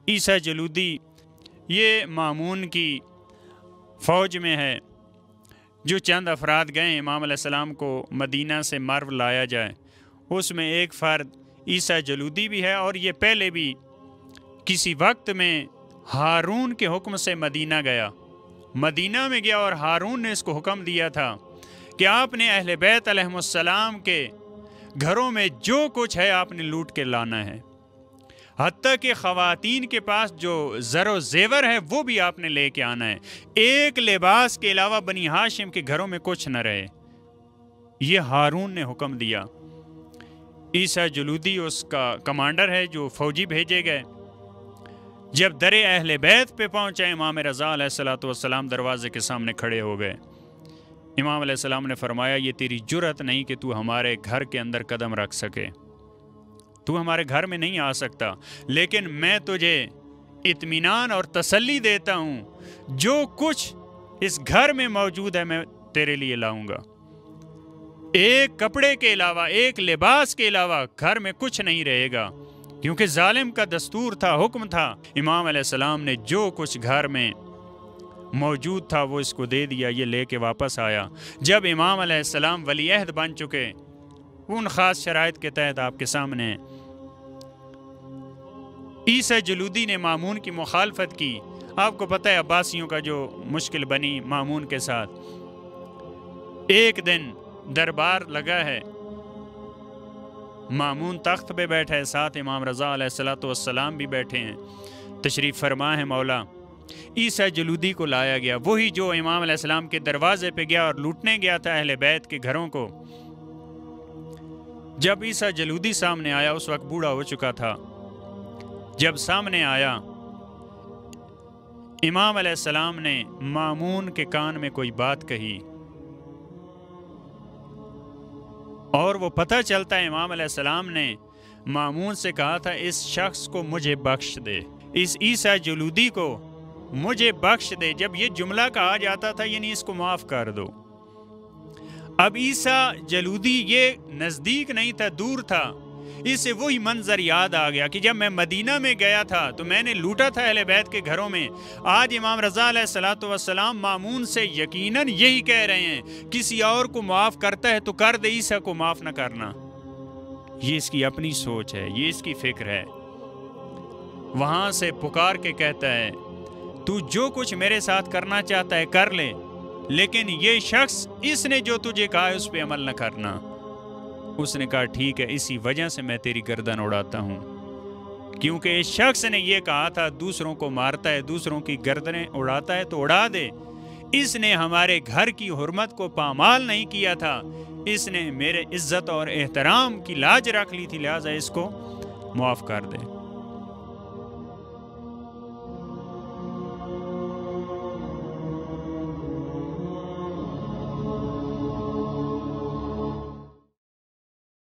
عیسیٰ جلودی یہ مامون کی فوج میں ہے۔ جو چند افراد گئے امام علیہ السلام کو مدینہ سے مرو لایا جائے، اس میں ایک فرد عیسیٰ جلودی بھی ہے، اور یہ پہلے بھی کسی وقت میں ہارون کے حکم سے مدینہ گیا، مدینہ میں گیا، اور ہارون نے اس کو حکم دیا تھا کہ آپ نے اہل بیت علیہم السلام کے گھروں میں جو کچھ ہے آپ نے لوٹ کے لانا ہے، حتیٰ کہ خواتین کے پاس جو زر و زیور ہے وہ بھی آپ نے لے کے آنا ہے، ایک لباس کے علاوہ بنی ہاشم کے گھروں میں کچھ نہ رہے۔ یہ ہارون نے حکم دیا۔ عیسیٰ جلودی اس کا کمانڈر ہے جو فوجی بھیجے گئے۔ جب در اہل بیت پہ پہنچے، امام رضا علیہ السلام دروازے کے سامنے کھڑے ہو گئے۔ امام علیہ السلام نے فرمایا یہ تیری جرأت نہیں کہ تو ہمارے گھر کے اندر قدم رکھ سکے، تو ہمارے گھر میں نہیں آ سکتا، لیکن میں تجھے اطمینان اور تسلی دیتا ہوں، جو کچھ اس گھر میں موجود ہے میں تیرے لیے لاؤں گا۔ ایک کپڑے کے علاوہ، ایک لباس کے علاوہ گھر میں کچھ نہیں رہے گا، کیونکہ ظالم کا دستور تھا، حکم تھا۔ امام علیہ السلام نے جو کچھ گھر میں موجود تھا وہ اس کو دے دیا، یہ لے کے واپس آیا۔ جب امام علیہ السلام ولی عہد بن چکے، ان خاص شرائط کے تحت آپ کے سامنے عیسیٰ جلودی نے مامون کی مخالفت کی۔ آپ کو پتہ ہے عباسیوں کا جو مشکل بنی مامون کے ساتھ۔ ایک دن دربار لگا ہے، مامون تخت پہ بیٹھا ہے، ساتھ امام رضا علیہ السلام بھی بیٹھے ہیں، تشریف فرما ہے مولا۔ عیسیٰ جلودی کو لایا گیا، وہی جو امام علیہ السلام کے دروازے پہ گیا اور لوٹنے گیا تھا اہل بیت کے گھروں کو۔ جب عیسیٰ جلودی سامنے آیا، اس وقت بوڑھا ہو چکا تھا، جب سامنے آیا امام علیہ السلام نے مامون کے کان میں کوئی بات کہی، اور وہ پتہ چلتا ہے امام علیہ السلام نے مامون سے کہا تھا اس شخص کو مجھے بخش دے، اس عیسیٰ جلودی کو مجھے بخش دے۔ جب یہ جملہ کہا جاتا تھا یعنی اس کو معاف کر دو۔ اب عیسیٰ جلودی یہ نزدیک نہیں تھا، دور تھا، اسے وہی منظر یاد آ گیا کہ جب میں مدینہ میں گیا تھا تو میں نے لوٹا تھا اہل بیت کے گھروں میں۔ آج امام رضا علیہ السلام مامون سے یقیناً یہی کہہ رہے ہیں، کسی اور کو معاف کرتا ہے تو کر دے، عیسیٰ کو معاف نہ کرنا۔ یہ اس کی اپنی سوچ ہے، یہ اس کی فکر ہے۔ وہاں سے پکار کے کہتا ہے تو جو کچھ میرے ساتھ کرنا چاہتا ہے کر لے، لیکن یہ شخص اس نے جو تجھے کہا ہے اس پہ عمل نہ کرنا۔ اس نے کہا ٹھیک ہے، اسی وجہ سے میں تیری گردن اڑاتا ہوں، کیونکہ اس شخص نے یہ کہا تھا دوسروں کو مارتا ہے، دوسروں کی گردنیں اڑاتا ہے تو اڑا دے۔ اس نے ہمارے گھر کی حرمت کو پامال نہیں کیا تھا، اس نے میرے عزت اور احترام کی لاج رکھ لی تھی، لہٰذا اس کو معاف کر دے۔